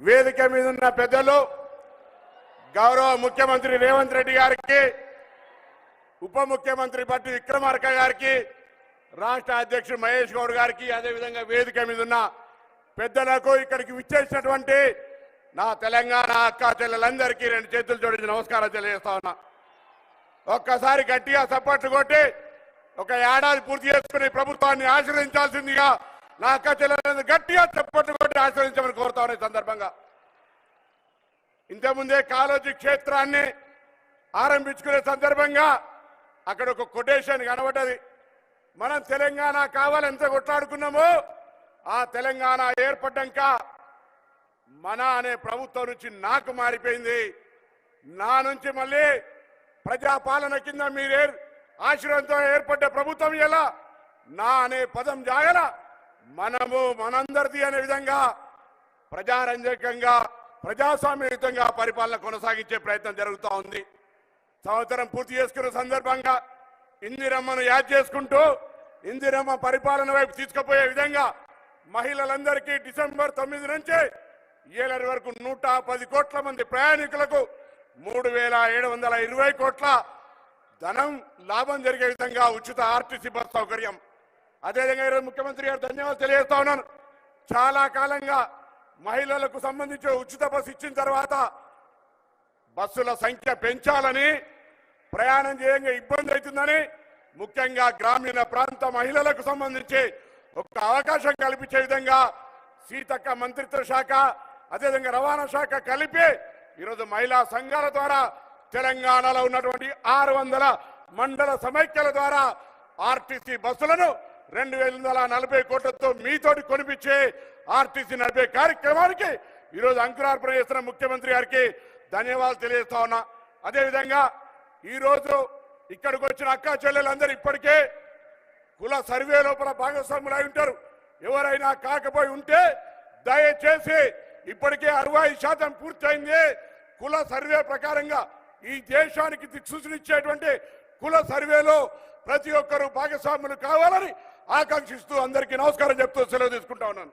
వేదిక మీద ఉన్న పెద్దలు గౌరవ ముఖ్యమంత్రి రేవంత్ రెడ్డి గారికి, ఉప ముఖ్యమంత్రి బట్టి విక్రమార్క గారికి, రాష్ట్ర అధ్యక్షుడు మహేష్ గౌడ్ గారికి, అదేవిధంగా వేదిక మీద ఉన్న పెద్దలకు, ఇక్కడికి విచ్చేసినటువంటి నా తెలంగాణ అక్క చెల్లెలందరికీ రెండు చేతులు జోడించి నమస్కారాలు తెలియజేస్తా ఉన్నా. ఒక్కసారి గట్టిగా సపోర్ట్ కొట్టి ఒక ఏడాది పూర్తి చేసుకుని ప్రభుత్వాన్ని ఆశీర్వదించాల్సిందిగా నా అక్క చెల్లెలందరూ గట్టిగా సపోర్ట్ కొట్టి ఆశీర్వదించమని కోరుతా ఉన్నా. ఈ సందర్భంగా ఇంతకుముందే కాళోజీ క్షేత్రాన్ని ఆరంభించుకునే సందర్భంగా అక్కడ ఒక కొటేషన్ కనబడ్డది. మనం తెలంగాణ కావాలంత కొట్లాడుకున్నాము, ఆ తెలంగాణ ఏర్పడ్డాక మన అనే ప్రభుత్వం నుంచి నాకు మారిపోయింది, నా నుంచి మళ్ళీ ప్రజాపాలన కింద మీరే ఆశీర్వాదంతో ఏర్పడ్డ ప్రభుత్వం ఎలా నా అనే పదం జాగల మనము మనందరిది అనే విధంగా ప్రజారంజకంగా ప్రజాస్వామ్యయుతంగా పరిపాలన కొనసాగించే ప్రయత్నం జరుగుతూ ఉంది. సంవత్సరం పూర్తి చేసుకున్న సందర్భంగా ఇందిరమ్మను యాద్ చేసుకుంటూ ఇందిరమ్మ పరిపాలన వైపు తీసుకుపోయే విధంగా మహిళలందరికీ డిసెంబర్ 9 నుంచి 7 వరకు 110 కోట్ల మంది ప్రయాణికులకు 3720 కోట్ల ధనం లాభం జరిగే విధంగా ఉచిత ఆర్టీసీ బస్ సౌకర్యం. అదేవిధంగా ఈరోజు ముఖ్యమంత్రి గారు ధన్యవాదాలు తెలియజేస్తా ఉన్నాను. చాలా కాలంగా మహిళలకు సంబంధించి ఉచిత బస్సు ఇచ్చిన తర్వాత బస్సుల సంఖ్య పెంచాలని, ప్రయాణం చేయంగా ఇబ్బంది అవుతుందని, ముఖ్యంగా గ్రామీణ ప్రాంత మహిళలకు సంబంధించి ఒక అవకాశం కల్పించే విధంగా సీతక్క మంత్రిత్వ శాఖ అదేవిధంగా రవాణా శాఖ కలిపి ఈరోజు మహిళా సంఘాల ద్వారా తెలంగాణలో ఉన్నటువంటి 600 మండల సమైక్యల ద్వారా ఆర్టీసీ బస్సులను 2140 కోట్లతో మీతోటి కొనిపించే ఆర్టీసీ నడిపే కార్యక్రమానికి ఈరోజు అంకురార్పణ చేస్తున్న ముఖ్యమంత్రి గారికి ధన్యవాదాలు తెలియజేస్తా ఉన్నా. అదేవిధంగా ఈరోజు ఇక్కడికి వచ్చిన అక్క చెల్లెలందరూ ఇప్పటికే కుల సర్వే లోపల భాగస్వాములు అయి ఉంటారు. ఎవరైనా కాకపోయి ఉంటే దయచేసి ఇప్పటికే 65% పూర్తయింది. కుల సర్వే ప్రకారంగా ఈ దేశానికి దిక్సూచనిచ్చేటువంటి కుల సర్వేలో ప్రతి ఒక్కరూ భాగస్వాములు కావాలని ఆకాంక్షిస్తూ అందరికీ నమస్కారం చెప్తూ సెలవు తీసుకుంటా ఉన్నాను.